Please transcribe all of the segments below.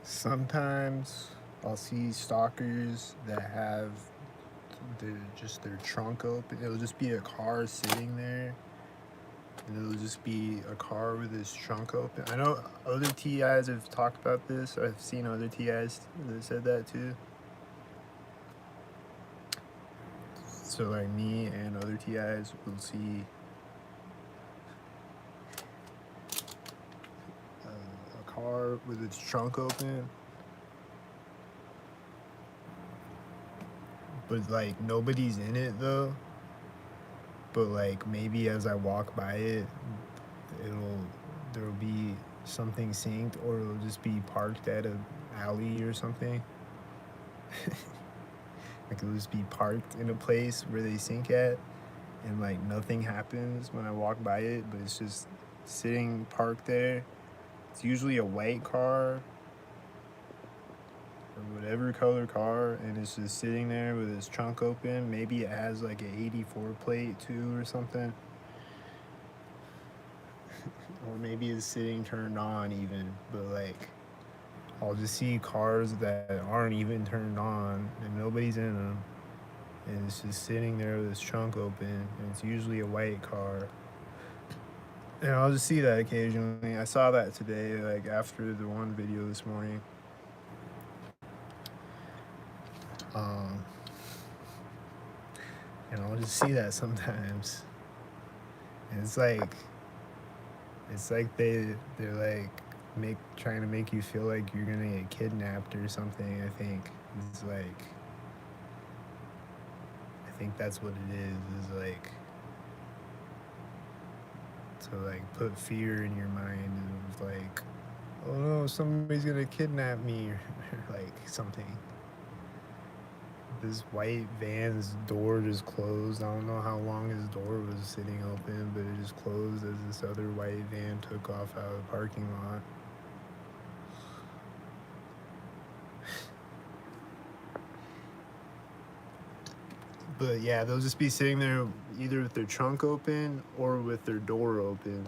Sometimes I'll see stalkers that have their trunk open. It'll just be a car sitting there, and it'll just be a car with its trunk open. I know other TIs have talked about this. I've seen other TIs that said that too. So like me and other TIs will see a car with its trunk open, but like nobody's in it though. But like maybe as I walk by it, it'll there'll be something synced, or it'll just be parked at a alley or something. Like it'll just be parked in a place where they sync at, and like nothing happens when I walk by it, but it's just sitting parked there. It's usually a white car or whatever color car, and it's just sitting there with its trunk open. Maybe it has like an 84 plate too or something. Or maybe it's sitting turned on even, but like I'll just see cars that aren't even turned on and nobody's in them, and it's just sitting there with its trunk open, and it's usually a white car. And I'll just see that occasionally. I saw that today, like after the one video this morning. Um, and I'll just see that sometimes. And it's like they're like trying to make you feel like you're gonna get kidnapped or something. It's like I think that's what it is like to like put fear in your mind of like, oh no, somebody's gonna kidnap me, or like something. This white van's door just closed. I don't know how long his door was sitting open, but it just closed as this other white van took off out of the parking lot. But yeah, they'll just be sitting there either with their trunk open or with their door open.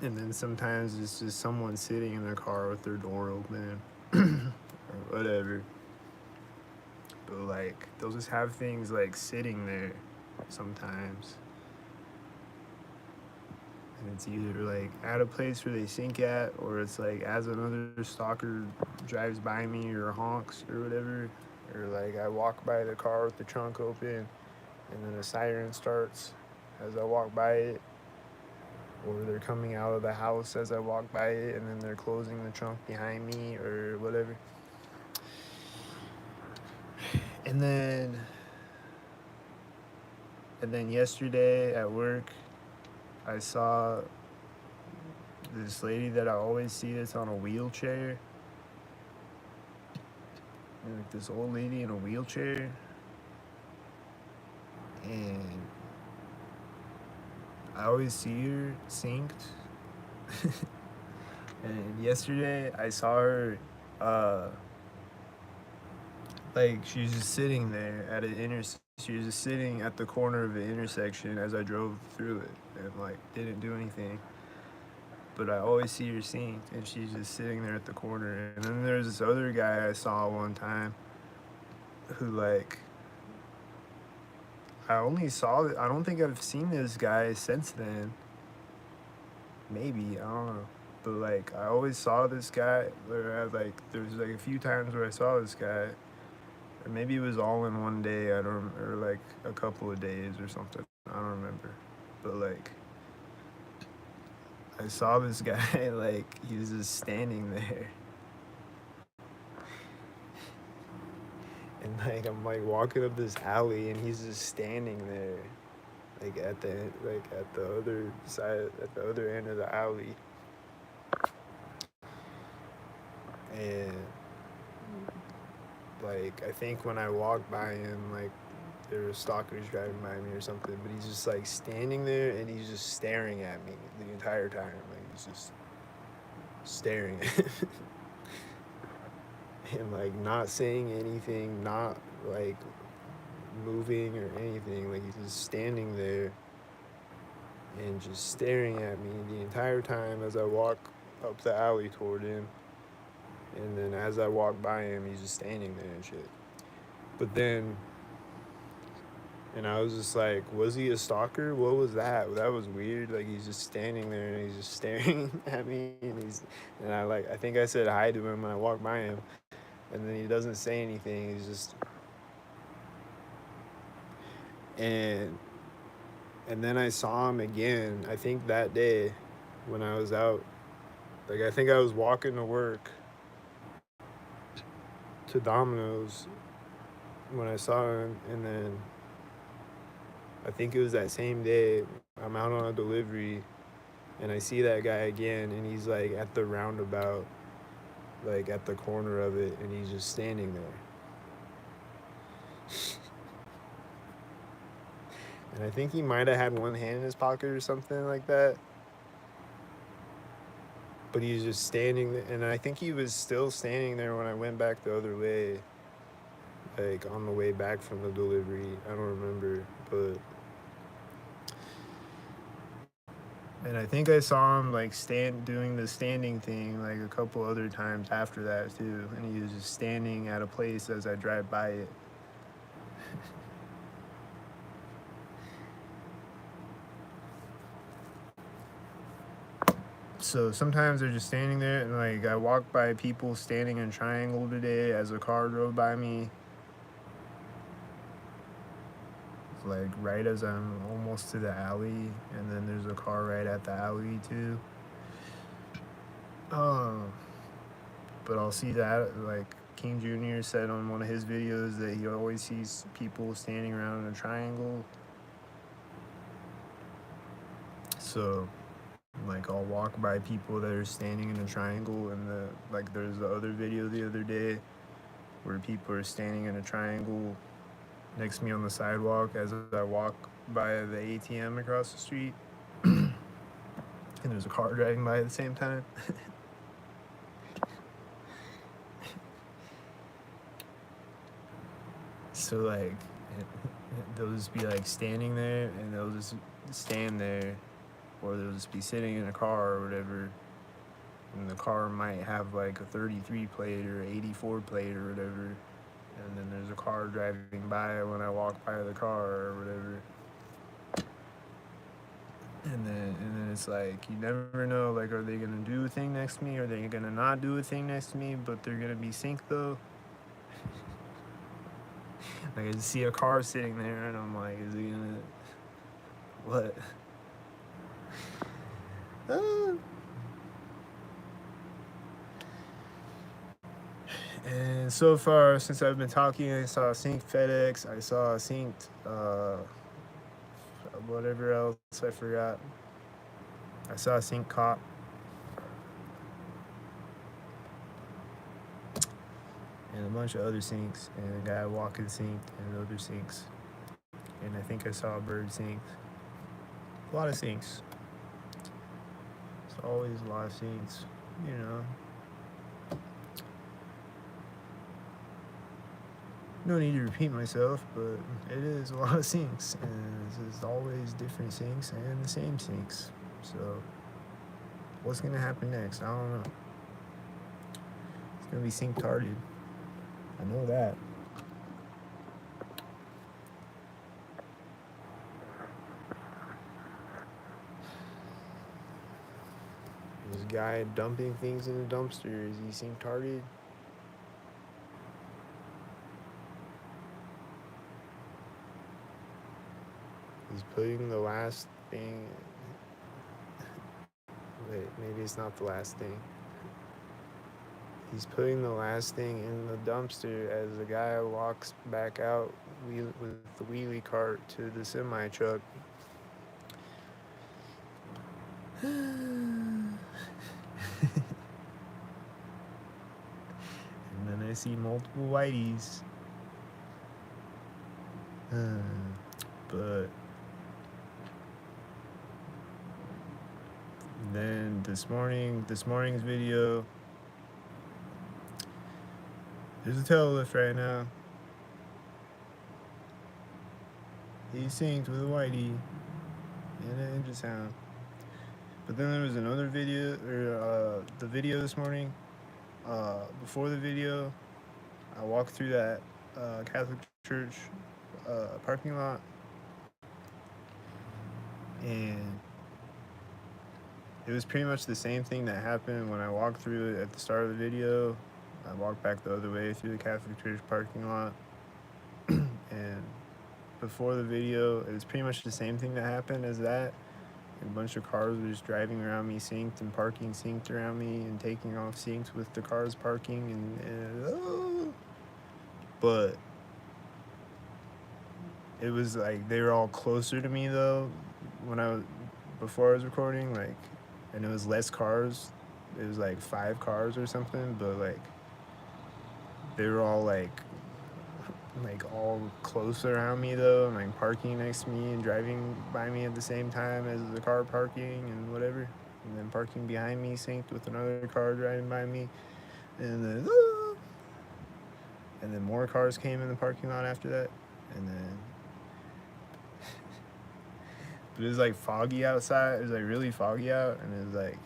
And then sometimes it's just someone sitting in their car with their door open or whatever. But like they'll just have things like sitting there sometimes. And it's either like at a place where they sync at, or it's like as another stalker drives by me or honks or whatever, or like I walk by the car with the trunk open and then a siren starts as I walk by it, or they're coming out of the house as I walk by it and then they're closing the trunk behind me or whatever. And then yesterday at work, I saw this lady that I always see that's on a wheelchair. And like this old lady in a wheelchair. And I always see her synced. And yesterday I saw her like she was just sitting there at an she was just sitting at the corner of the intersection as I drove through it and like didn't do anything. But I always see her synced, and she's just sitting there at the corner. And then there's this other guy I saw one time who like I don't think I've seen this guy since then. Maybe, I don't know. But like I always saw this guy where there was like a few times where I saw this guy. Or maybe it was all in one day, I don't, or like a couple of days or something. I don't remember. But like I saw this guy like he was just standing there. And like I'm like walking up this alley and he's just standing there. Like at the other side, at the other end of the alley. And like I think when I walked by him, like there were stalkers driving by me or something, but he's just like standing there and he's just staring at me the entire time. Like he's just staring and like not saying anything, not like moving or anything. Like he's just standing there and just staring at me the entire time as I walk up the alley toward him. And then as I walk by him, he's just standing there and shit. But then, and I was just like, was he a stalker? What was that? That was weird. Like, he's just standing there and he's just staring at me. And I think I said hi to him when I walked by him. And then he doesn't say anything. He's just, and then I saw him again, I think that day when I was out. Like, I think I was walking to work to Domino's when I saw him, and then I think it was that same day I'm out on a delivery and I see that guy again, and he's like at the roundabout, like at the corner of it, and he's just standing there. And I think he might have had one hand in his pocket or something like that. But he's just standing there, and I think he was still standing there when I went back the other way, like on the way back from the delivery. I don't remember, but. And I think I saw him like doing the standing thing like a couple other times after that too. And he was just standing at a place as I drive by it. So sometimes they're just standing there, and like I walked by people standing in a triangle today as a car drove by me. Like right as I'm almost to the alley, and then there's a car right at the alley too. But I'll see that, like King Jr. said on one of his videos that he always sees people standing around in a triangle. So like I'll walk by people that are standing in a triangle, and there's the other video the other day where people are standing in a triangle next to me on the sidewalk as I walk by the ATM across the street. And there's a car driving by at the same time. So like they'll just be like standing there, and they'll just stand there, or they'll just be sitting in a car or whatever, and the car might have like a 33 plate or 84 plate or whatever, and then there's a car driving by when I walk by the car or whatever. And then it's like, you never know, like, are they gonna do a thing next to me, or are they gonna not do a thing next to me, but they're gonna be synced though? Like, I just see a car sitting there, and I'm like, is he gonna, what? And so far, since I've been talking, I saw a synced FedEx, I saw a synced, whatever else I forgot. I saw a synced cop. And a bunch of other sinks, and a guy walking synced, and other sinks. And I think I saw a bird synced. A lot of sinks. It's always a lot of sinks, you know. No need to repeat myself, but it is a lot of sinks, and there's always different sinks and the same sinks. So what's gonna happen next? I don't know. It's gonna be sync-tarded. I know that. This guy dumping things in the dumpster, is he sync-tarded? He's putting the last thing. Wait, maybe it's not the last thing. He's putting the last thing in the dumpster as the guy walks back out with the wheelie cart to the semi truck. And then I see multiple whiteys. But then this morning's video, there's a tail lift right now. He's synced with a whitey and an engine sound. But then there was another video, or the video this morning. Before the video, I walked through that Catholic church parking lot, and it was pretty much the same thing that happened when I walked through it at the start of the video. I walked back the other way through the Catholic church parking lot, and before the video, it was pretty much the same thing that happened as that. A bunch of cars were just driving around me synced and parking synced around me and taking off synced with the cars parking but it was like they were all closer to me though when I was before I was recording, like, and it was less cars. It was like 5 cars or something, but like they were all like all close around me though, and like parking next to me and driving by me at the same time as the car parking and whatever, and then parking behind me synced with another car driving by me, and then more cars came in the parking lot after that, and then but it was like foggy outside. It was like really foggy out, and it was like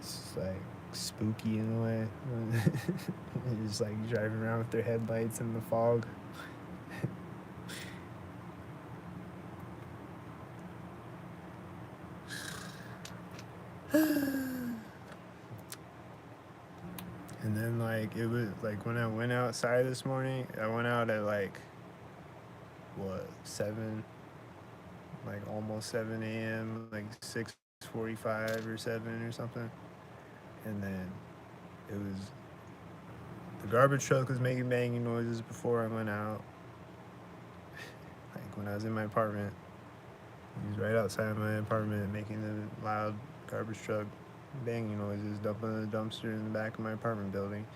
it's like spooky in a way. Just like driving around with their headlights in the fog. And then like it was like when I went outside this morning, I went out at like 7, like almost 7 a.m., like 6:45 or 7 or something. And then it was the garbage truck was making banging noises before I went out. Like when I was in my apartment, he was right outside my apartment making the loud garbage truck banging noises, dumping the dumpster in the back of my apartment building.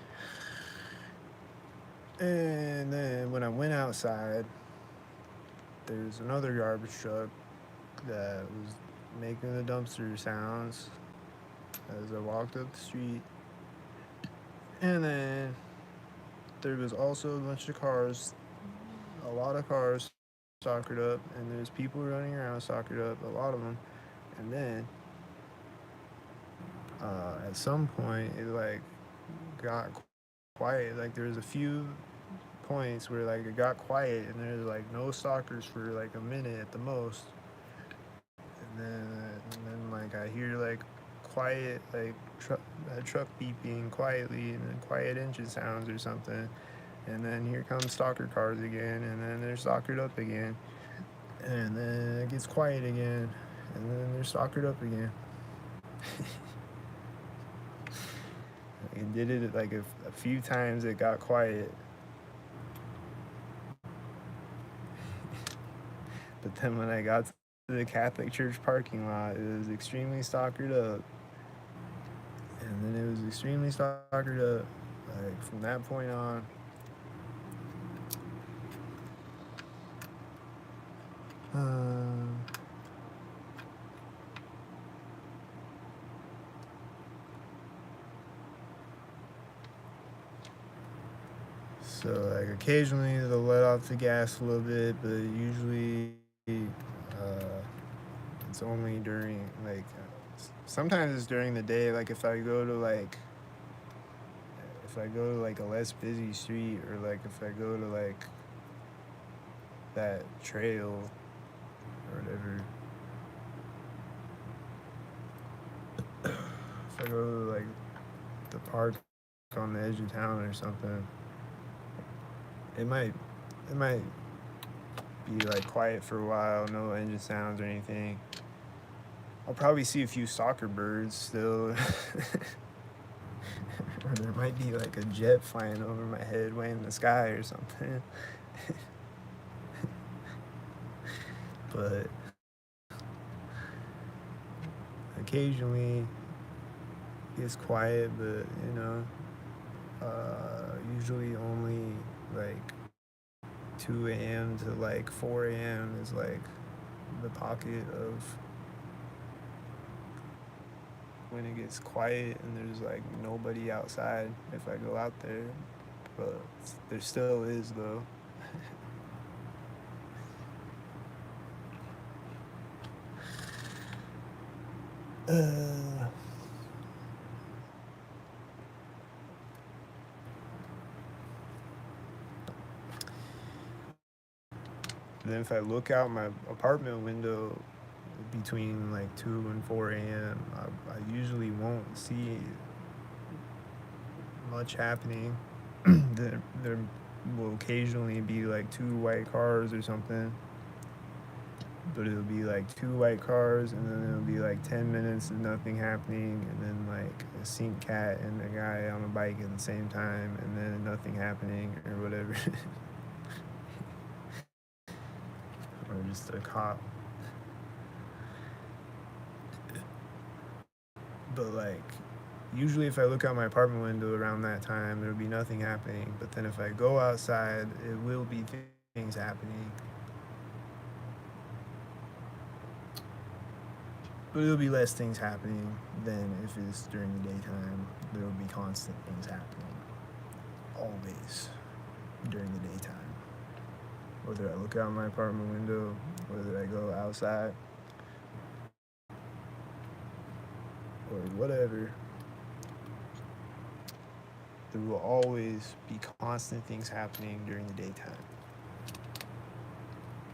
And then when I went outside, there's another garbage truck that was making the dumpster sounds as I walked up the street. And then there was also a bunch of cars, a lot of cars sockered up, and there's people running around sockered up, a lot of them. And then at some point it like got quiet. Like there was a few points where like it got quiet and there's like no stalkers for like a minute at the most, and then like I hear like quiet like a truck beeping quietly and then quiet engine sounds or something, and then here comes stalker cars again, and then they're stalkered up again, and then it gets quiet again, and then they're stalkered up again. It did it like a few times. It got quiet, but then when I got to the Catholic church parking lot, it was extremely stalkered up, and then it was extremely stalkered up. Like from that point on, so like occasionally they'll let off the gas a little bit, but usually it's only during like sometimes it's during the day. Like if I go to like a less busy street, or like if I go to like that trail or whatever. If I go to like the park on the edge of town or something, it might be like quiet for a while, no engine sounds or anything. I'll probably see a few soccer birds still. Or there might be like a jet flying over my head way in the sky or something. But occasionally it's quiet, but usually only like 2 a.m. to like 4 a.m. is like the pocket of when it gets quiet and there's like nobody outside if I go out there. but there still is though. Then if I look out my apartment window between like 2 and 4 a.m., I usually won't see much happening. There will occasionally be like 2 white cars or something, but it'll be like 2 white cars, and then it'll be like 10 minutes of nothing happening, and then like a sink cat and a guy on a bike at the same time, and then nothing happening or whatever. Or just a cop. But like, usually if I look out my apartment window around that time, there'll be nothing happening. But then if I go outside, it will be things happening. But it'll be less things happening than if it's during the daytime. There'll be constant things happening. Always during the daytime. Whether I look out my apartment window, whether I go outside, or whatever, there will always be constant things happening during the daytime.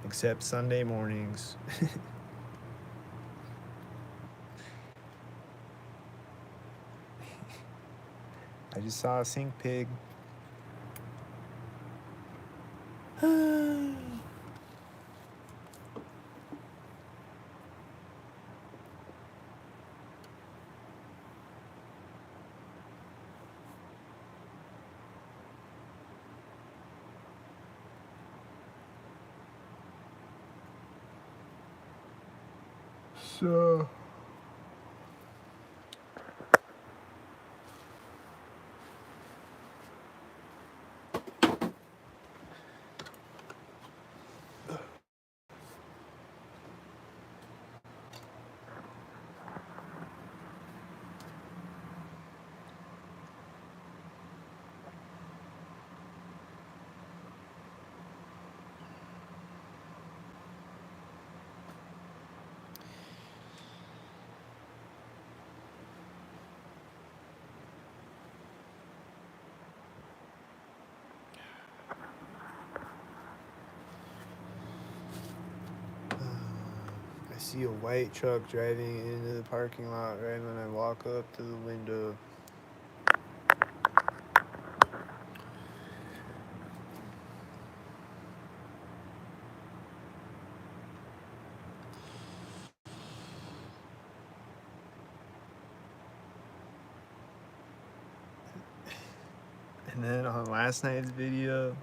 Except Sunday mornings. I just saw a sink pig. So I see a white truck driving into the parking lot right when I walk up to the window. And then on last night's video,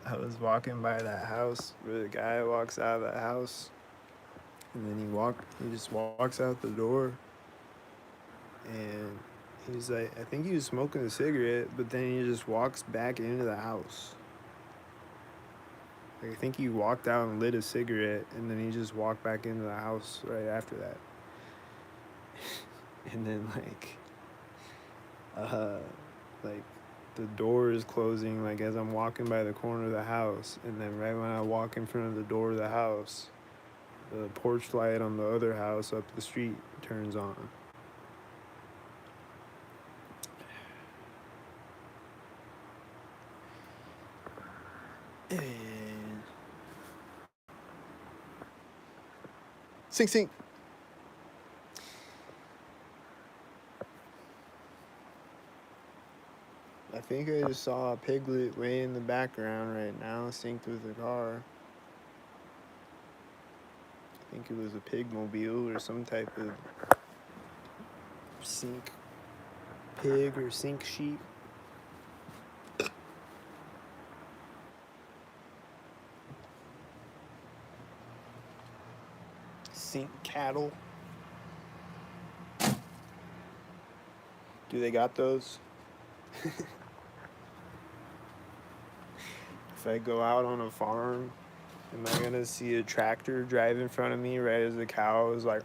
I was walking by that house where the guy walks out of that house, and then he just walks out the door, and he's like, I think he was smoking a cigarette, but then he just walks back into the house. Like, I think he walked out and lit a cigarette, and then he just walked back into the house right after that. And then like the door is closing, like as I'm walking by the corner of the house, and then right when I walk in front of the door of the house, the porch light on the other house up the street turns on. And sing. I think I just saw a piglet way in the background right now, synced with the car. I think it was a pigmobile or some type of sink pig or sink sheep. Sink cattle. Do they got those? If I go out on a farm, am I gonna see a tractor drive in front of me right as the cow is like,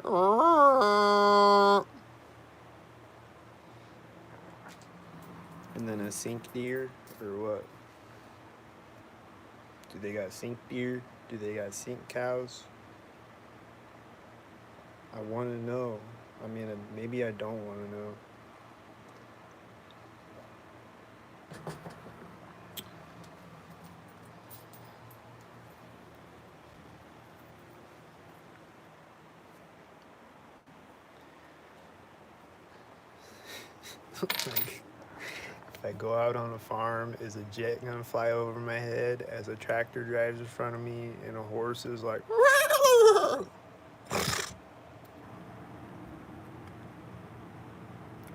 and then a sink deer, or what? Do they got sink deer? Do they got sink cows? I want to know. I mean, maybe I don't want to know. Like, if I go out on a farm, is a jet gonna fly over my head as a tractor drives in front of me and a horse is like, I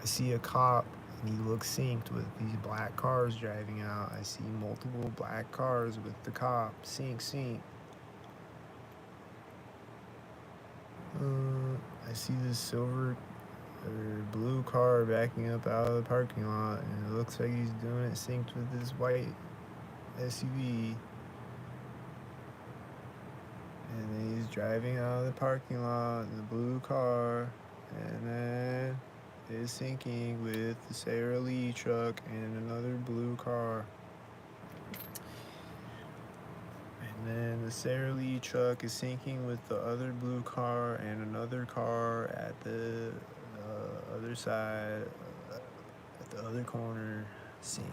see a cop and he looks synced with these black cars driving out. I see multiple black cars with the cop. Sync. I see this silver or blue car backing up out of the parking lot, and it looks like he's doing it synced with this white SUV. And then he's driving out of the parking lot in the blue car, and then is syncing with the Sara Lee truck and another blue car. And then the Sara Lee truck is syncing with the other blue car and another car at the other side, at the other corner, sync.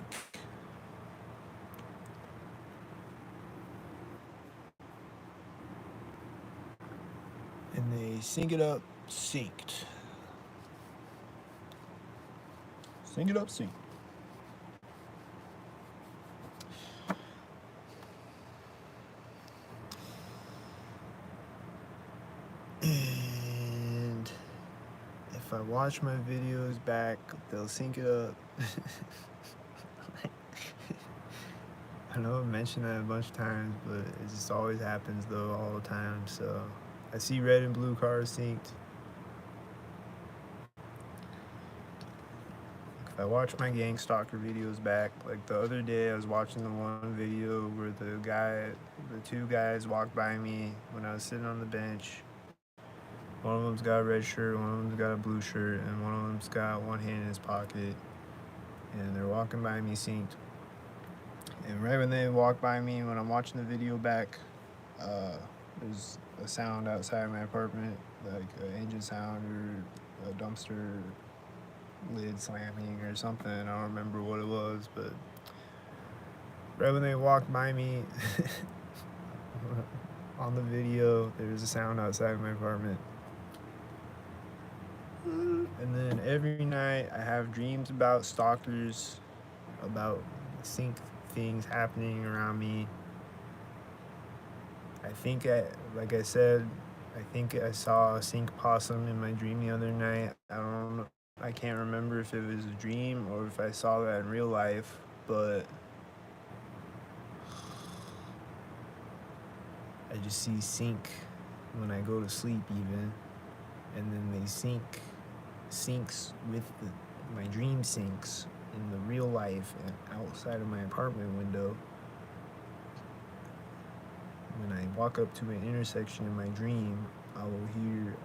And they sync it up, synced. Sync it up, synced. And if I watch my videos back, they'll sync it up. I know I've mentioned that a bunch of times, but it just always happens though, all the time. So I see red and blue cars synced. If I watch my gang stalker videos back, like the other day I was watching the one video where the two guys walked by me when I was sitting on the bench. One of them's got a red shirt, one of them's got a blue shirt, and one of them's got one hand in his pocket. And they're walking by me synced. And right when they walk by me, when I'm watching the video back, there's a sound outside my apartment, like an engine sound or a dumpster lid slamming or something. I don't remember what it was, but right when they walked by me on the video, there was a sound outside my apartment. And then every night I have dreams about stalkers, about sync things happening around me. Like I said, I think I saw a sync possum in my dream the other night. I can't remember if it was a dream or if I saw that in real life, but I just see sync when I go to sleep even, and then they syncs with my dream syncs in the real life and outside of my apartment window. When I walk up to an intersection in my dream, I will hear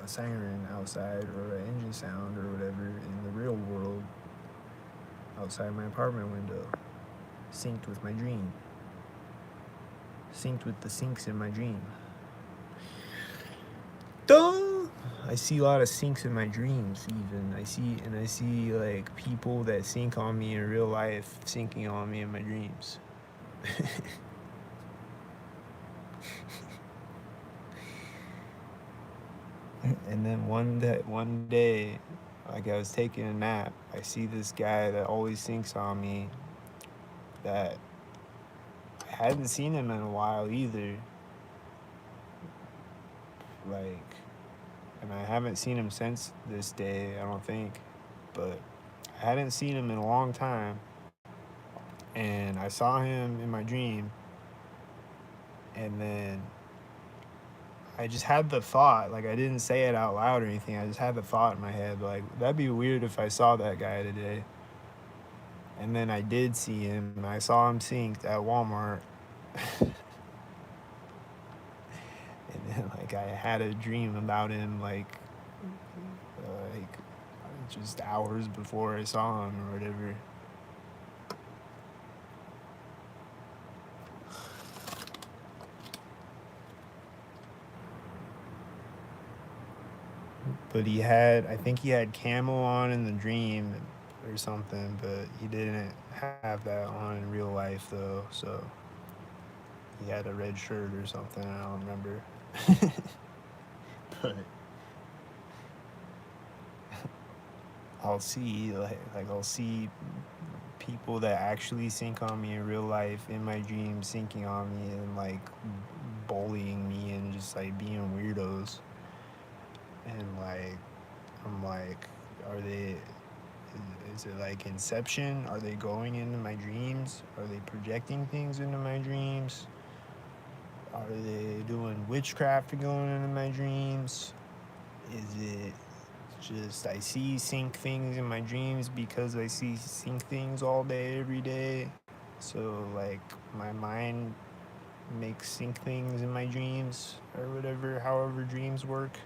a siren outside or an engine sound or whatever in the real world outside my apartment window, synced with my dream, synced with the syncs in my dream. Duh! I see a lot of syncs in my dreams even. I see like people that sync on me in real life syncing on me in my dreams. And then one day, like I was taking a nap, I see this guy that always syncs on me that I hadn't seen him in a while either. Like, and I haven't seen him since this day, I don't think, but I hadn't seen him in a long time. And I saw him in my dream, and then I just had the thought, like I didn't say it out loud or anything, I just had the thought in my head, like, that'd be weird if I saw that guy today. And then I did see him, and I saw him synced at Walmart. And then, like, I had a dream about him, like just hours before I saw him or whatever. But I think he had camo on in the dream or something, but he didn't have that on in real life though. So he had a red shirt or something. I don't remember. But I'll see people that actually sync on me in real life in my dreams syncing on me and like bullying me and just like being weirdos. And like I'm like, are they? Is it like Inception? Are they going into my dreams? Are they projecting things into my dreams? Are they doing witchcraft going into my dreams? Is it just I see sync things in my dreams because I see sync things all day, every day? So, like, my mind makes sync things in my dreams or whatever, however dreams work.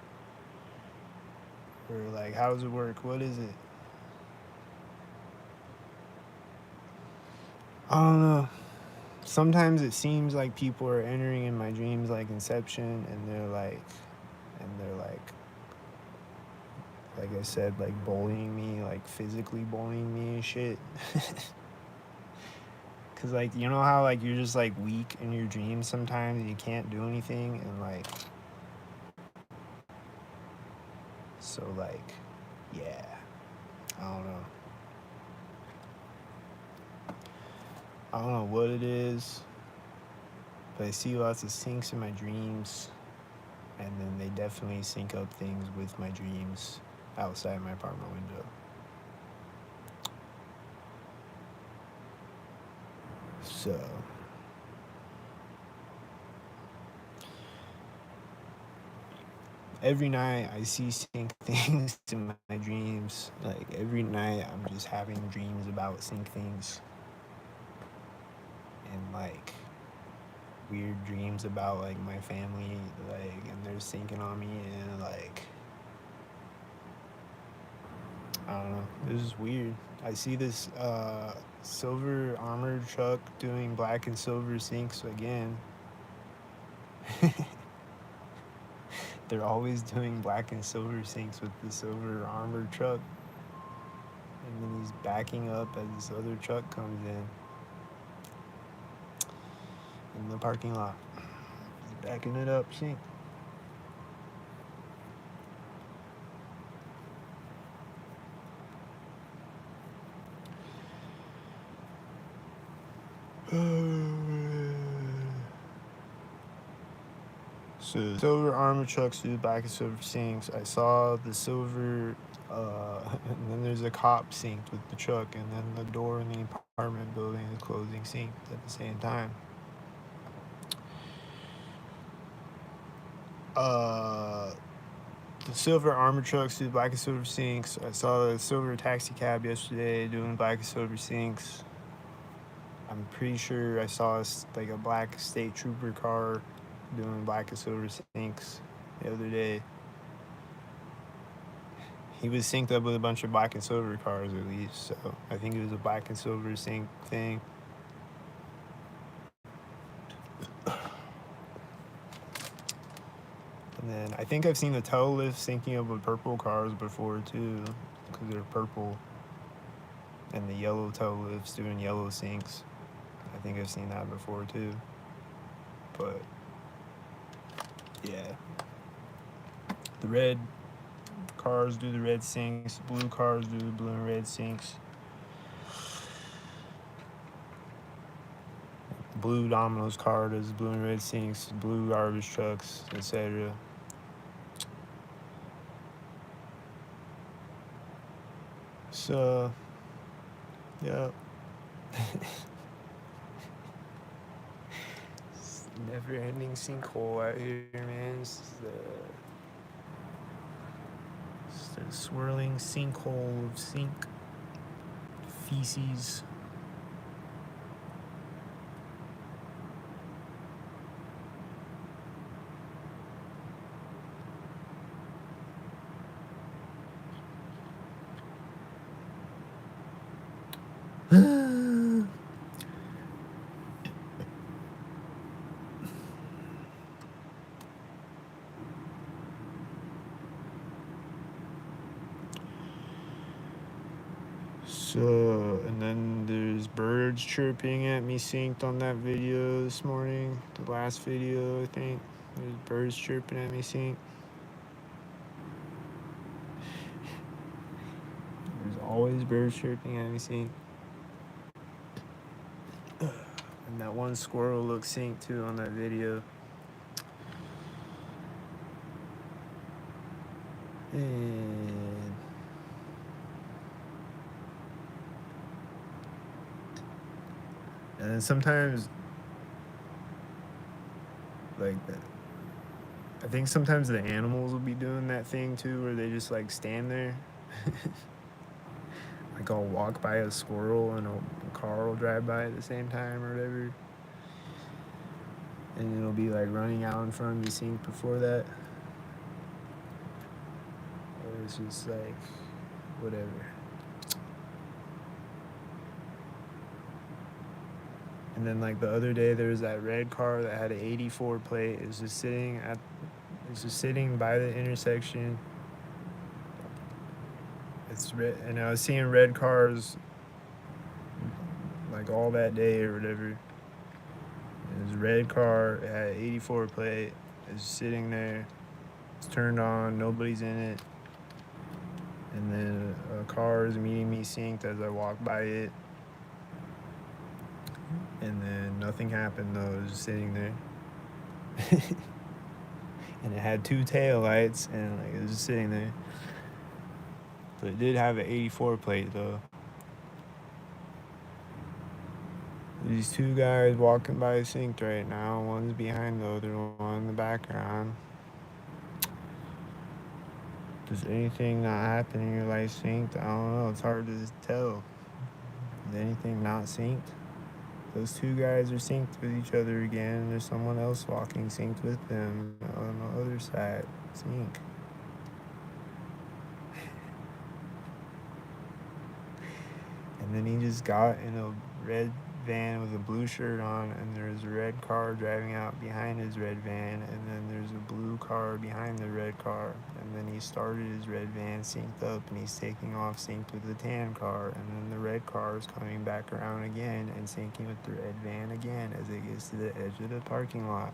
Or, like, how does it work? What is it? I don't know. Sometimes it seems like people are entering in my dreams like Inception, and like I said, like bullying me, like physically bullying me and shit. Cause like you know how like you're just like weak in your dreams sometimes and you can't do anything and like so like yeah, I don't know. I don't know what it is, but I see lots of syncs in my dreams, and then they definitely sync up things with my dreams outside my apartment window. So every night I see sync things in my dreams. Like every night I'm just having dreams about sync things and like weird dreams about like my family, like and they're syncing on me and like I don't know. This is weird. I see this silver armored truck doing black and silver syncs again. They're always doing black and silver syncs with the silver armored truck. And then he's backing up as this other truck comes in the parking lot. He's backing it up, sync. So the silver armored trucks do the black and silver syncs. I saw the silver, and then there's a cop synced with the truck, and then the door in the apartment building is closing synced at the same time. Uh, the silver armored trucks do black and silver syncs. I saw the silver taxi cab yesterday doing black and silver syncs. I'm pretty sure I saw like a black state trooper car doing black and silver syncs the other day. He was synced up with a bunch of black and silver cars at least, so I think it was a black and silver sync thing. And then I think I've seen the tail lift syncing up with purple cars before too, because they're purple. And the yellow tail lifts doing yellow syncs. I think I've seen that before too. But yeah, the red cars do the red syncs, blue cars do the blue and red syncs. Blue Domino's car does blue and red syncs, blue garbage trucks, etc. So, yeah. Never-ending sinkhole out here, man. It's the swirling sinkhole of sink feces. So, and then there's birds chirping at me synced on that video this morning. The last video, I think. There's birds chirping at me synced. There's always birds chirping at me synced. And that one squirrel looks synced too on that video. And then sometimes, like, I think sometimes the animals will be doing that thing too, where they just like stand there. Like I'll walk by a squirrel and a car will drive by at the same time or whatever. And it'll be like running out in front of me synced before that. Or it's just like, whatever. And then like the other day, there was that red car that had an 84 plate. It was just sitting by the intersection. It's red, and I was seeing red cars like all that day or whatever. It was a red car. It had an 84 plate. It was sitting there. It's turned on. Nobody's in it. And then a car is meeting me synced as I walk by it. And then nothing happened though. It was just sitting there. And it had two tail lights and like it was just sitting there. But it did have an 84 plate though. These two guys walking by synced right now. One's behind the other one in the background. Does anything not happen in your life synced? I don't know. It's hard to tell. Is anything not synced? Those two guys are synced with each other again. There's someone else walking synced with them on the other side. Sync. And then he just got in a red van with a blue shirt on, and there's a red car driving out behind his red van, and then there's a blue car behind the red car, and then he started his red van synced up, and he's taking off synced with the tan car, and then the red car is coming back around again and syncing with the red van again as it gets to the edge of the parking lot.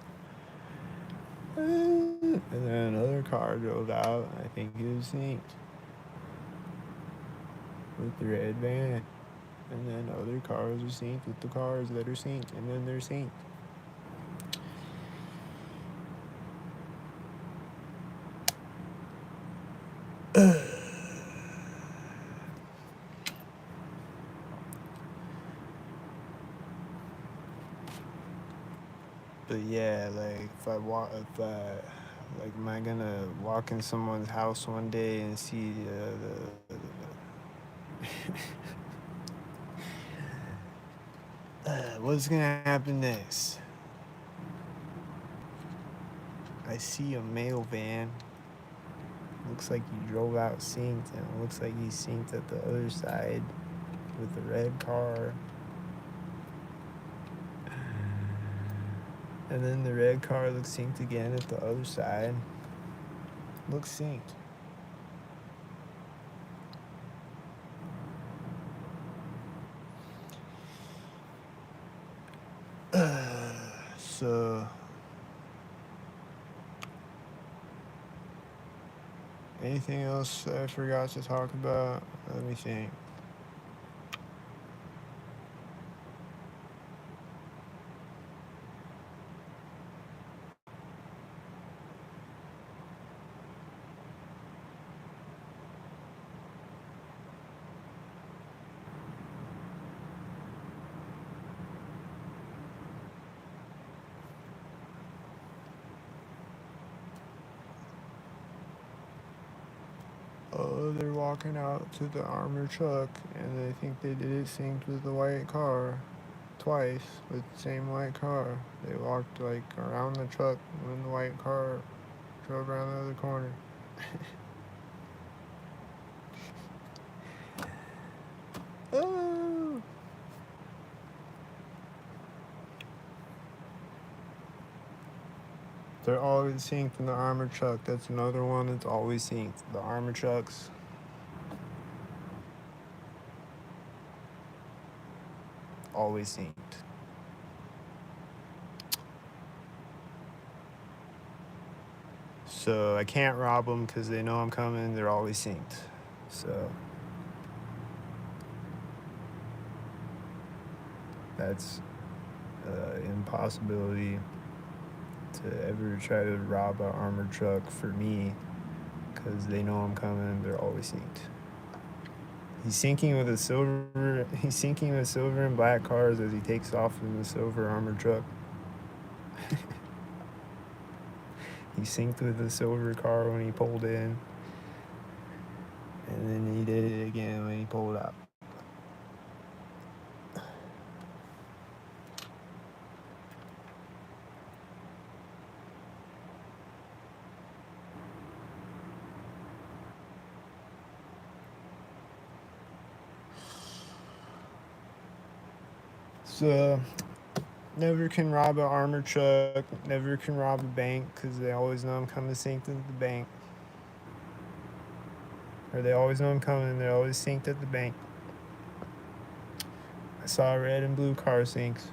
And then another car drove out. I think it was synced with the red van. And then other cars are synced with the cars that are synced, and then they're synced. But yeah, like am I gonna walk in someone's house one day and see what's gonna happen next? I see a mail van. Looks like he drove out synced, and it looks like he's synced at the other side with the red car. And then the red car looks synced again at the other side. Looks synced. So anything else I forgot to talk about? Let me think. Oh, they're walking out to the armored truck, and I think they did it synced with the white car twice with the same white car. They walked like around the truck when the white car drove around the other corner. Oh. They're always synced in the armored truck. That's another one that's always synced. The armored trucks. always synced. So I can't rob them because they know I'm coming. They're always synced. So that's an impossibility to ever try to rob an armored truck for me because they know I'm coming. They're always synced. He's syncing with silver and black cars as he takes off in the silver armored truck. He synced with the silver car when he pulled in, and then he did it again when he pulled out. So, never can rob an armored truck, never can rob a bank because they always know I'm coming synced into the bank. Or they always know I'm coming, they're always synced at the bank. I saw red and blue car syncs.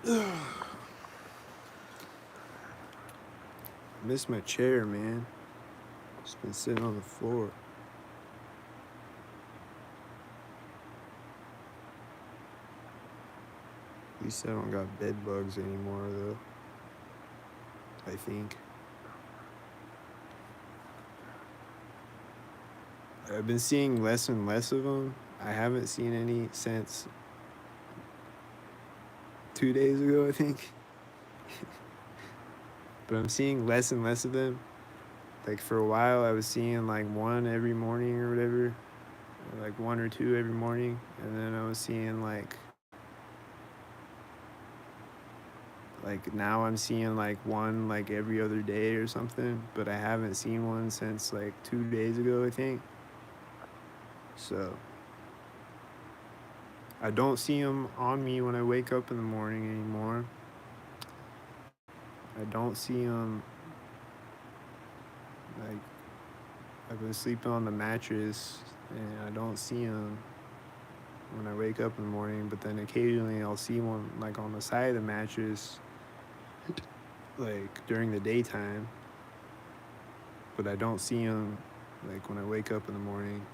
I miss my chair, man. Just been sitting on the floor. At least I don't got bed bugs anymore, though. I think. I've been seeing less and less of them. I haven't seen any since 2 days ago, I think. But I'm seeing less and less of them. Like for a while, I was seeing like one every morning or whatever, or like one or two every morning, and then I was seeing like now I'm seeing like one like every other day or something. But I haven't seen one since like 2 days ago, I think. So I don't see them on me when I wake up in the morning anymore. I don't see them like I've been sleeping on the mattress and I don't see them when I wake up in the morning, but then occasionally I'll see one like on the side of the mattress like during the daytime, but I don't see them like when I wake up in the morning.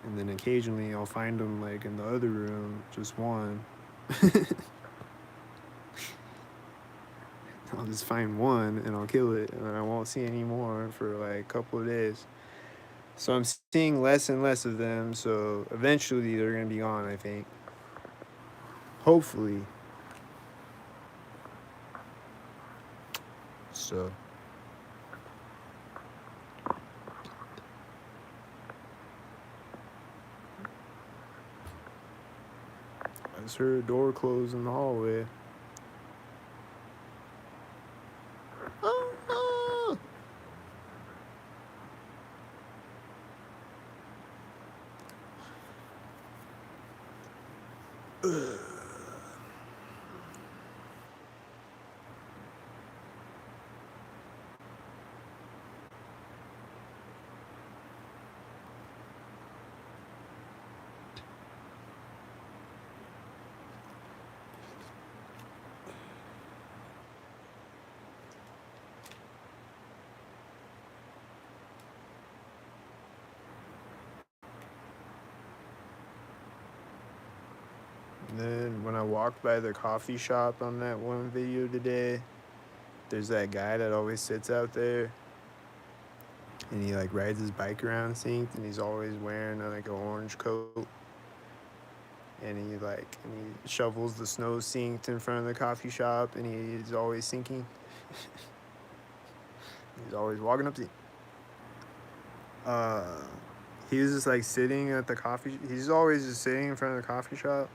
And then occasionally I'll find them like in the other room, just one. I'll just find one and I'll kill it, and then I won't see any more for like a couple of days. So I'm seeing less and less of them, so eventually they're gonna be gone, I think. Hopefully. So I just heard a door close in the hallway. And then when I walked by the coffee shop on that one video today, there's that guy that always sits out there and he like rides his bike around synced, and he's always wearing like an orange coat, and he shovels the snow synced in front of the coffee shop, and he's always syncing. He's always walking up to he was just like sitting at the coffee. He's always just sitting in front of the coffee shop,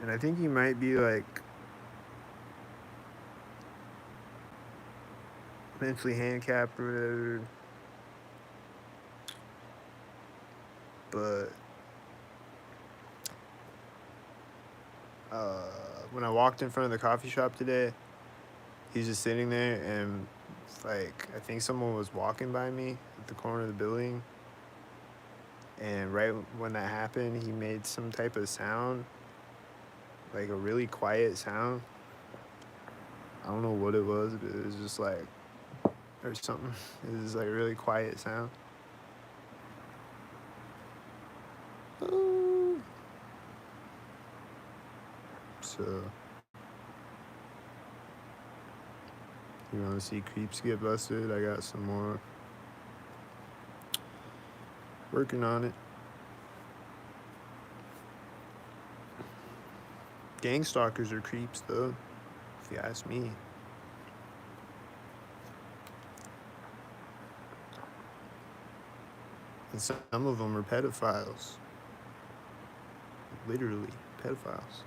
and I think he might be like mentally handicapped or whatever. But when I walked in front of the coffee shop today, he's just sitting there, and like I think someone was walking by me at the corner of the building, and right when that happened, he made some type of sound, like a really quiet sound. I don't know what it was, but it was just like, or something. It was like a really quiet sound. So, you want to see creeps get busted? I got some more. Working on it. Gang stalkers are creeps, though, if you ask me. And some of them are pedophiles. Literally, pedophiles.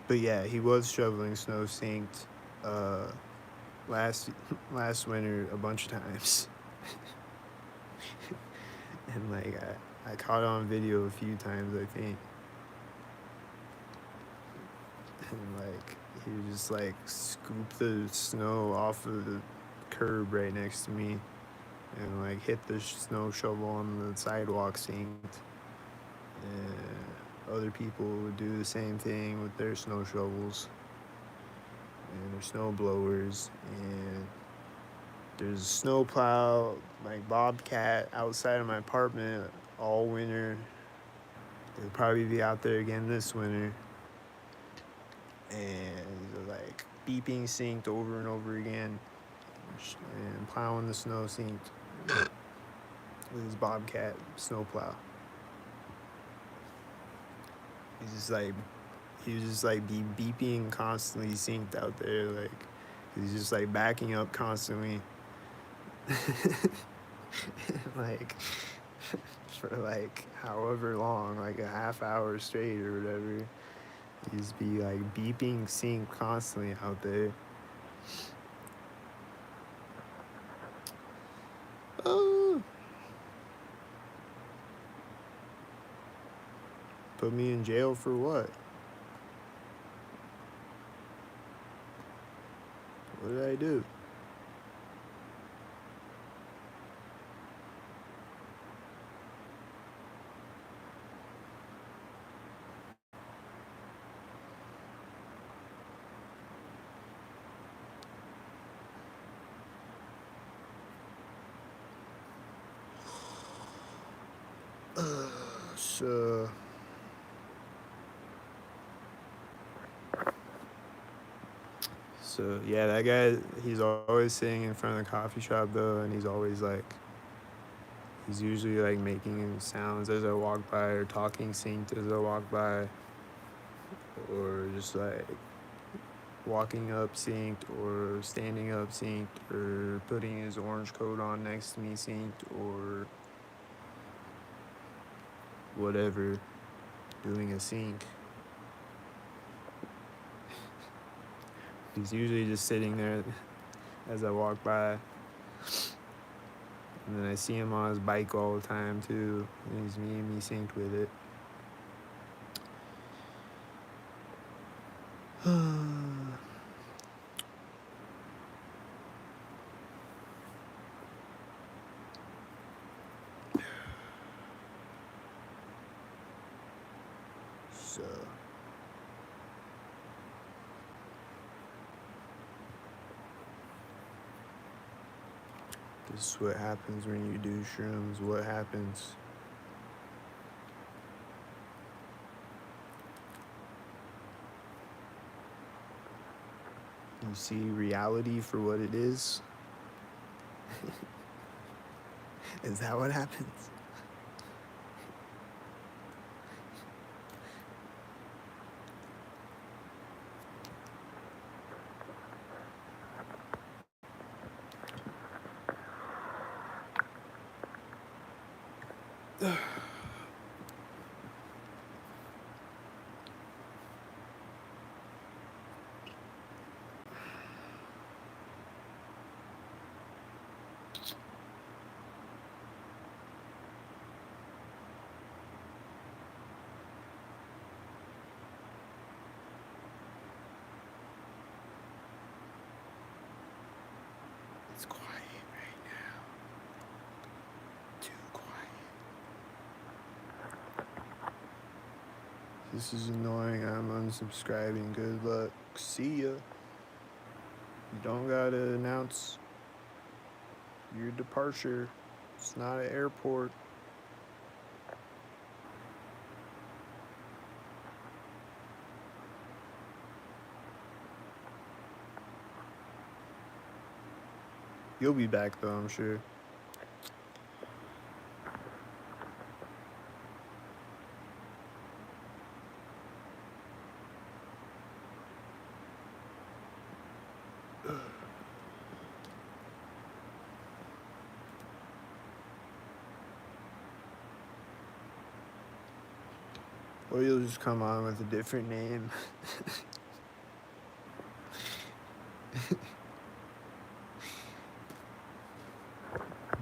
But yeah, he was shoveling snow synced last winter a bunch of times. And like I caught it on video a few times, I think. And like he would just like scoop the snow off of the curb right next to me and like hit the snow shovel on the sidewalk synced. And other people would do the same thing with their snow shovels and their snow blowers. And there's a snow plow, like Bobcat, outside of my apartment all winter. They'll probably be out there again this winter. And like beeping synced over and over again, and plowing the snow synced with his Bobcat snow plow. He was just like beeping constantly synced out there, like he's just like backing up constantly. Like for like however long, like a half hour straight or whatever. He just be like beeping sync constantly out there. Put me in jail for what? What did I do? So yeah, that guy, he's always sitting in front of the coffee shop though, and he's always like, he's usually like making sounds as I walk by, or talking synced as I walk by, or just like walking up synced, or standing up synced, or putting his orange coat on next to me synced, or whatever, doing a sync. He's usually just sitting there as I walk by. And then I see him on his bike all the time too. And he's me synced with it. So this is what happens when you do shrooms. What happens? You see reality for what it is. Is that what happens? This is annoying. I'm unsubscribing. Good luck. See ya. You don't gotta announce your departure. It's not an airport. You'll be back though, I'm sure. Or you'll just come on with a different name.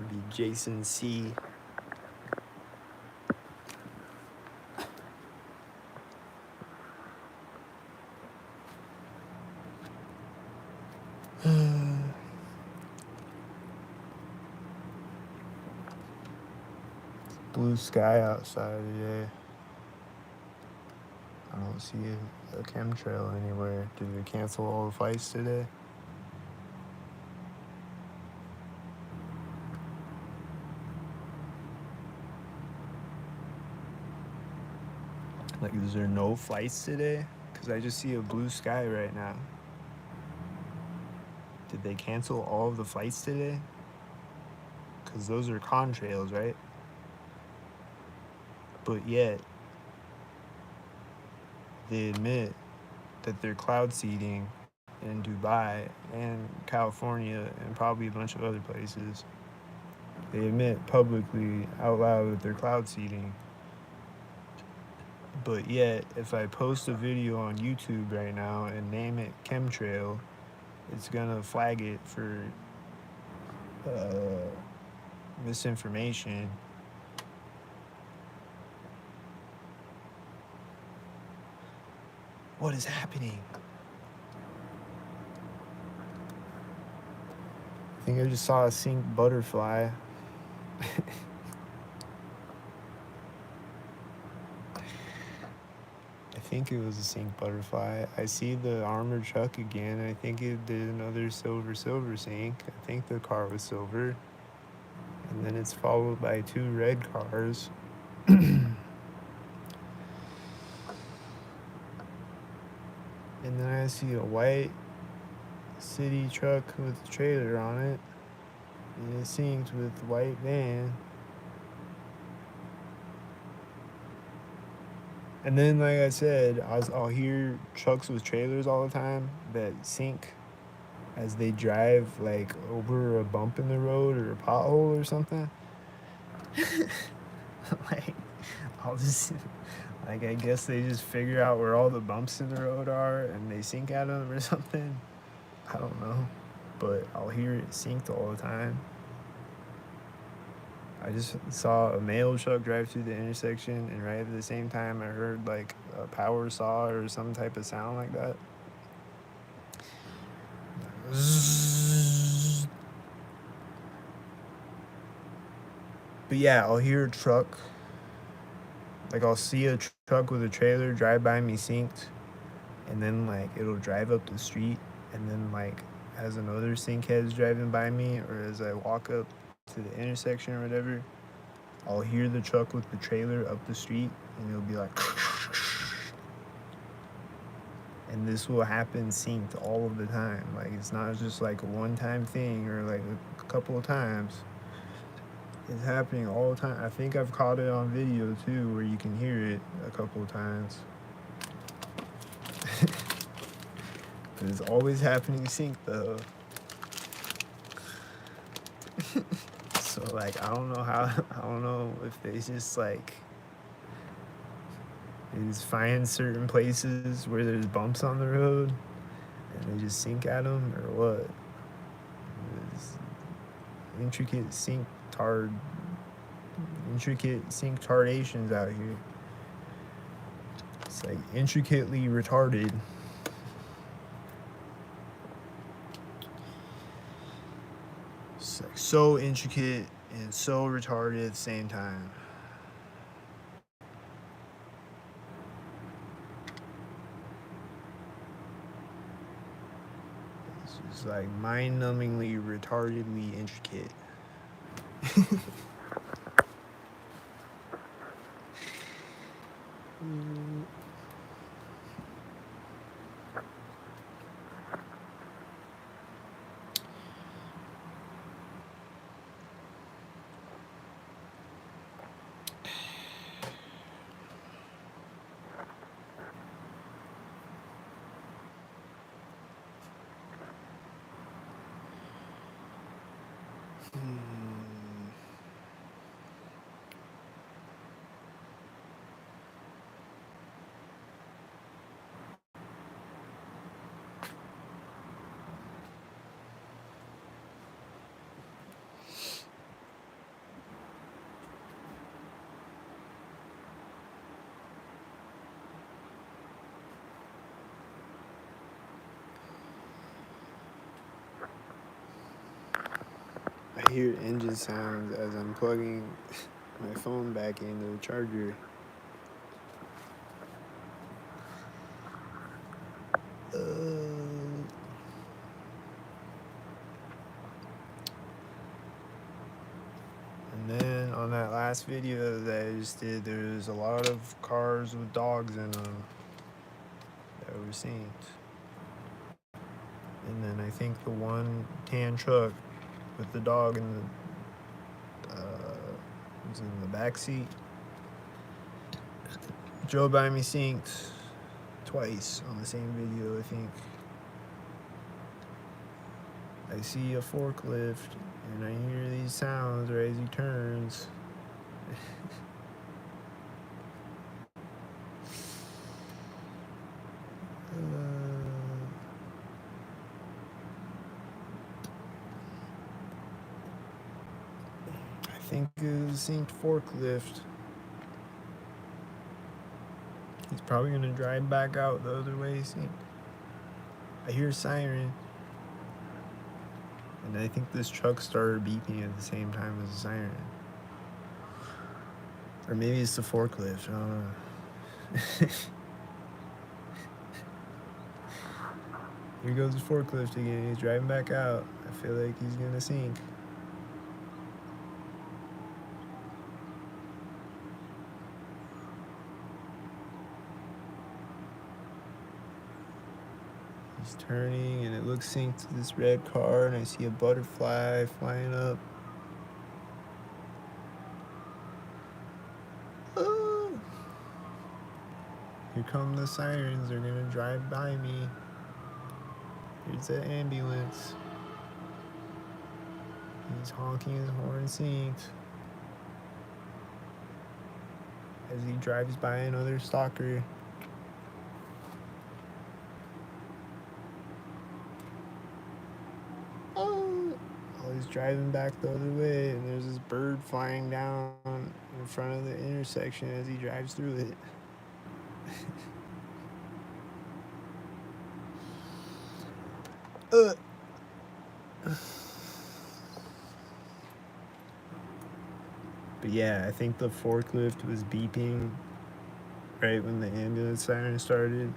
Be Jason C. Blue sky outside today. I don't see a chemtrail anywhere. Did we cancel all the flights today? Like, is there no flights today? Because I just see a blue sky right now. Did they cancel all of the flights today? Because those are contrails, right? But yet, they admit that they're cloud seeding in Dubai and California and probably a bunch of other places. They admit publicly out loud that they're cloud seeding. But yet, if I post a video on YouTube right now and name it chemtrail, it's gonna flag it for misinformation. What is happening? I think I just saw a sink butterfly. I think it was a sink butterfly. I see the armored truck again. I think it did another silver sink. I think the car was silver. And then it's followed by 2 red cars. And then I see a white city truck with a trailer on it. And it synced with white van. And then, like I said, I'll hear trucks with trailers all the time that sink as they drive, like, over a bump in the road or a pothole or something. Like, I'll just, like, I guess they just figure out where all the bumps in the road are and they sink at them or something. I don't know. But I'll hear it synced all the time. I just saw a mail truck drive through the intersection, and right at the same time I heard like a power saw or some type of sound like that. But yeah, I'll hear a truck. Like, I'll see a truck with a trailer drive by me synced, and then like it'll drive up the street, and then like as another synkhead's driving by me, or as I walk up to the intersection or whatever, I'll hear the truck with the trailer up the street, and it'll be like, and this will happen synced all of the time. Like, it's not just like a one-time thing or like a couple of times. It's happening all the time. I think I've caught it on video too, where you can hear it a couple of times. But it's always happening synced though. So like, I don't know if they just like, they just find certain places where there's bumps on the road and they just sink at them, or what. It's intricate sink tardations out here. It's like intricately retarded. It's like so intricate and so retarded at the same time. like mind-numbingly, retardedly intricate. I hear engine sounds as I'm plugging my phone back into the charger. And then on that last video that I just did, there's a lot of cars with dogs in them that were synced. And then I think the one tan truck with the dog in the was in the back seat drove by me synced twice on the same video. I think I see a forklift and I hear these sounds right as he turns. I think it was a synced forklift. He's probably gonna drive back out the other way. I hear a siren. And I think this truck started beeping at the same time as the siren. Or maybe it's the forklift, I don't know. Here goes the forklift again, he's driving back out. I feel like he's gonna sink. He's turning and it looks synced to this red car and I see a butterfly flying up. Oh. Here come the sirens, they're gonna drive by me. Here's the ambulance. He's honking his horn synced as he drives by another stalker. He's driving back the other way and there's this bird flying down in front of the intersection as he drives through it. But yeah, I think the forklift was beeping right when the ambulance siren started.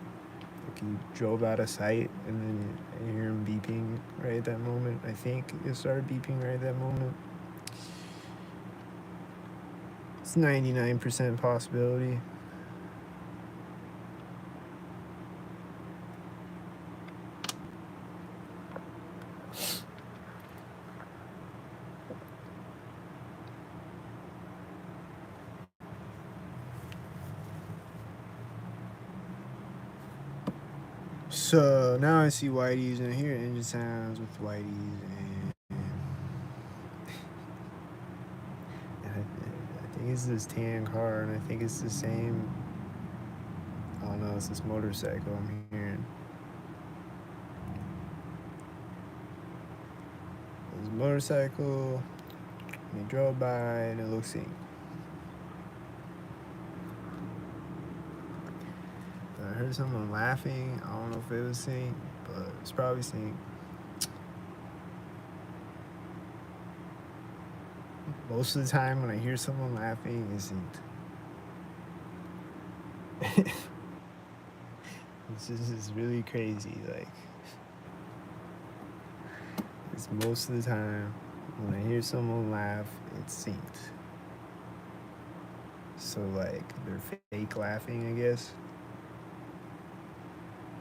Like he drove out of sight and then I hear him beeping right at that moment. I think it started beeping right at that moment. It's 99% possibility. So now I see whiteys and I hear engine sounds with whiteys and I think it's this tan car and I think it's the same, I don't know, it's this motorcycle I'm hearing. There's a motorcycle and he drove by and it looks synced. I heard someone laughing. I don't know if it was synced, but it's probably synced. Most of the time when I hear someone laughing, it's synced. It's just really crazy. Like, Because most of the time, when I hear someone laugh, it's synced. So, like, they're fake laughing, I guess.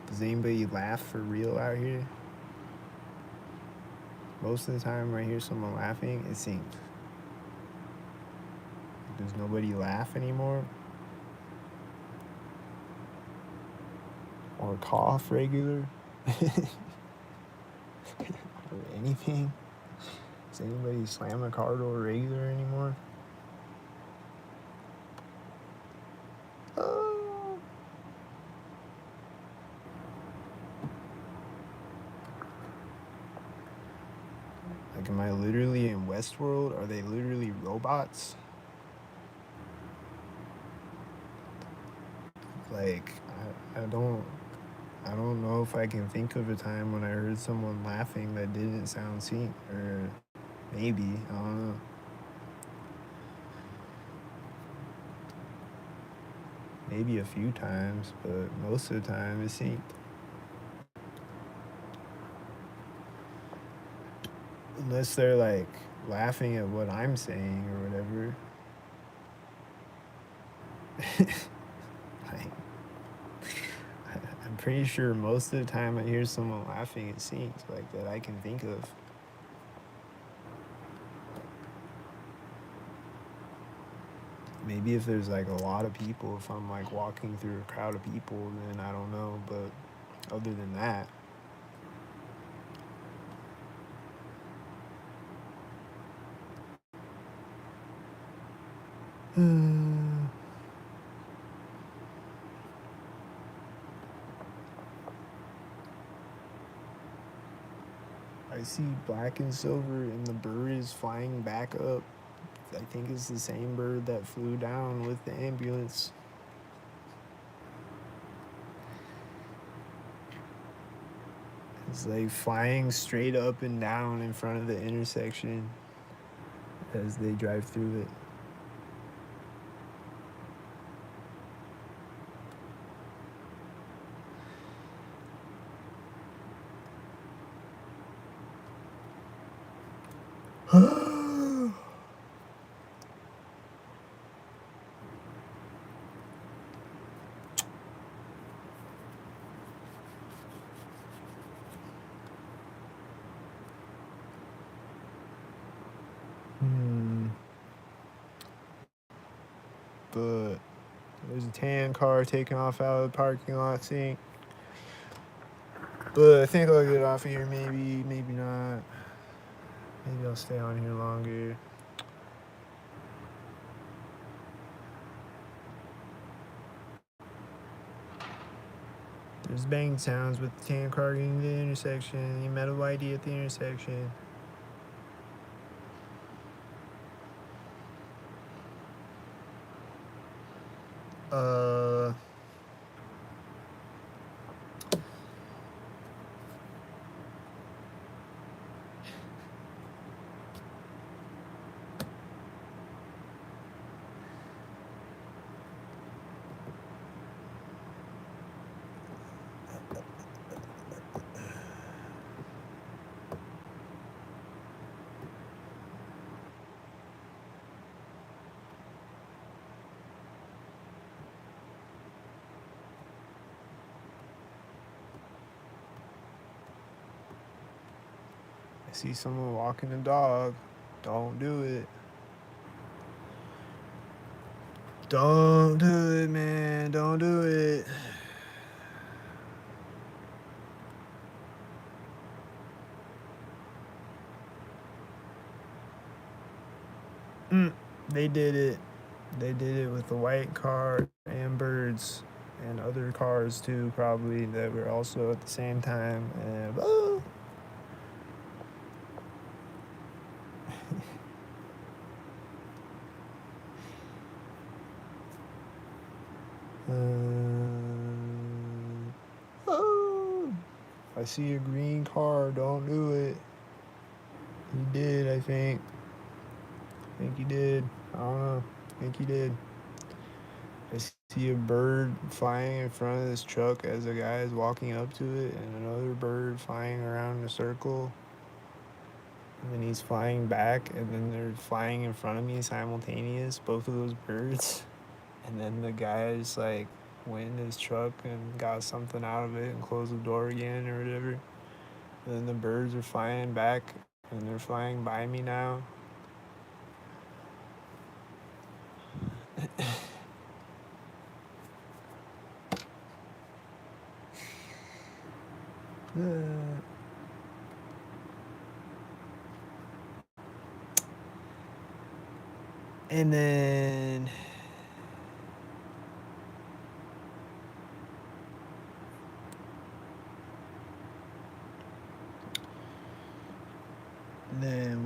Does anybody laugh for real out here? Most of the time, when I hear someone laughing, it's synced. Does nobody laugh anymore? Or cough regular? Or anything? Does anybody slam a car door regular anymore? Oh. Like, am I literally in Westworld? Are they literally robots? Like, I don't know if I can think of a time when I heard someone laughing that didn't sound synced, or maybe, I don't know. Maybe a few times, but most of the time it's synced. Unless they're like laughing at what I'm saying or whatever. Like, I'm pretty sure most of the time I hear someone laughing at scenes like that I can think of. Maybe if there's like a lot of people, if I'm like walking through a crowd of people, then I don't know. But other than that, I see black and silver and the bird is flying back up. I think it's the same bird that flew down with the ambulance. It's like flying straight up and down in front of the intersection as they drive through it. But there's a tan car taking off out of the parking lot, see? But I think I'll get off of here, maybe, maybe not. Maybe I'll stay on here longer. There's bang sounds with the tan car getting to the intersection. You met a whitey at the intersection. Uh... I see someone walking a dog. Don't do it. Don't do it, man. Don't do it. They did it. They did it with the white car and birds and other cars too, probably, that were also at the same time. And I see a green car. Don't do it. He did, I think. I think he did. I don't know. I think he did. I see a bird flying in front of this truck as a guy is walking up to it, and another bird flying around in a circle. and then he's flying back, and then they're flying in front of me simultaneous, both of those birds. And then the guy just like went in his truck and got something out of it and closed the door again or whatever. And then the birds are flying back, and they're flying by me now. And then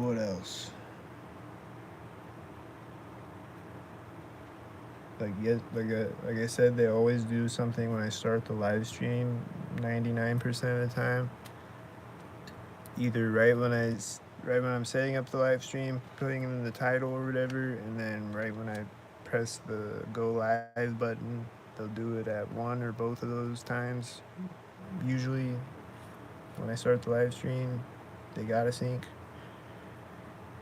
what else? Like I said, they always do something when I start the live stream 99% of the time. Either right when I'm setting up the live stream, putting in the title or whatever, and then right when I press the go live button, they'll do it at one or both of those times. Usually when I start the live stream, they gotta sync.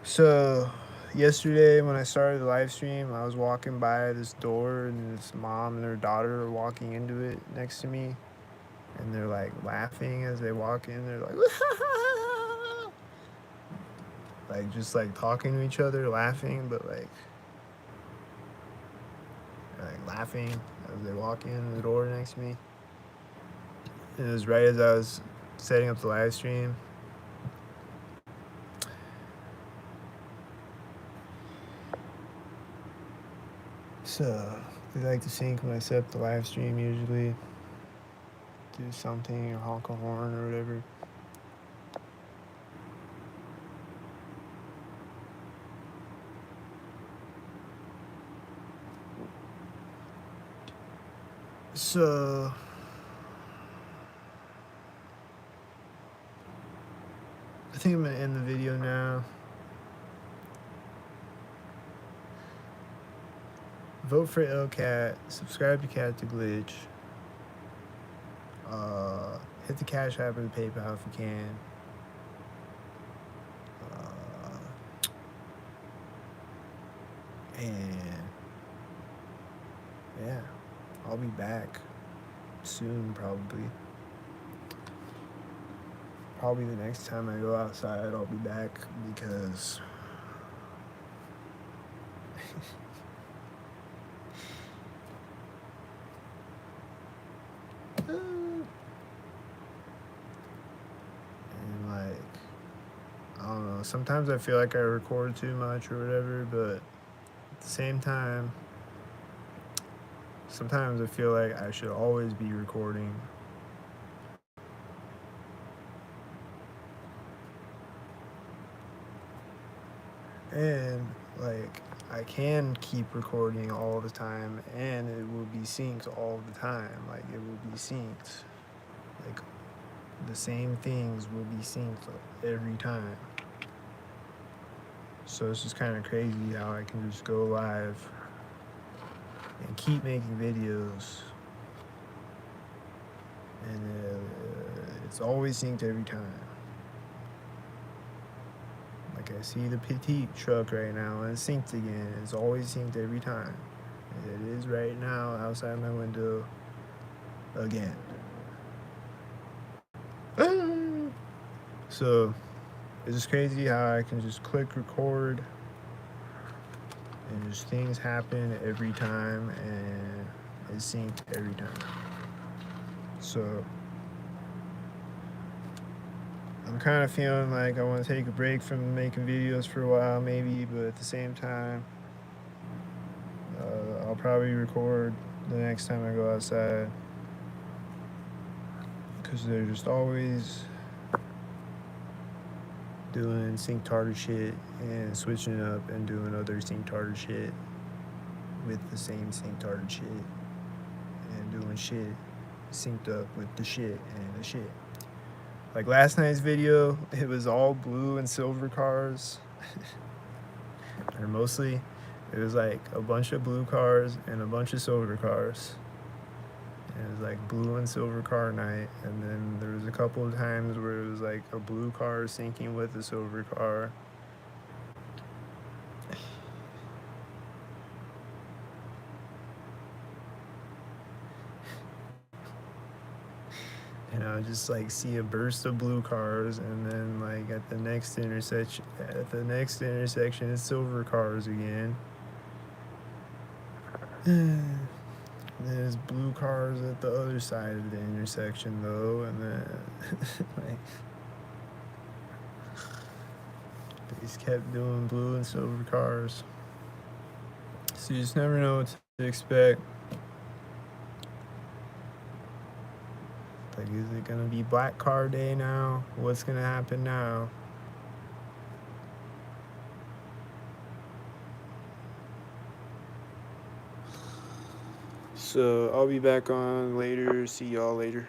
So yesterday when I started the live stream, I was walking by this door, and this mom and her daughter are walking into it next to me, and they're like laughing as they walk in. They're like like just like talking to each other, laughing, but like laughing as they walk in the door next to me. And it was right as I was setting up the live stream. So they like to sync when I set up the live stream usually. Do something or honk a horn or whatever. So I think I'm gonna end the video now. Vote for ILLKAT. Subscribe to Cat to Glitch. Hit the Cash App or the PayPal if you can. And yeah, I'll be back soon, probably. Probably the next time I go outside, I'll be back because and like, I don't know, sometimes I feel like I record too much or whatever, but at the same time, sometimes I feel like I should always be recording. And like, I can keep recording all the time, and it will be synced all the time. Like, it will be synced. Like, the same things will be synced every time. So it's just kind of crazy how I can just go live and keep making videos, and it's always synced every time. Like, I see the petite truck right now, and it's synced again. It's always synced every time. It is right now outside my window again. So it's just crazy how I can just click record and just things happen every time, and it's synced every time. So I'm kind of feeling like I want to take a break from making videos for a while, maybe, but at the same time, I'll probably record the next time I go outside, because they're just always doing sync tartar shit and switching it up and doing other sync tartar shit with the same sync tartar shit and doing shit synced up with the shit and the shit. Like last night's video, it was all blue and silver cars. Or mostly, it was like a bunch of blue cars and a bunch of silver cars. And it was like blue and silver car night, and then there was a couple of times where it was like a blue car sinking with a silver car. And I would just like see a burst of blue cars, and then like at the next intersection, it's silver cars again. There's blue cars at the other side of the intersection though, and then like they just kept doing blue and silver cars. So you just never know what to expect. Like, is it gonna be black car day now? What's gonna happen now? So I'll be back on later. See y'all later.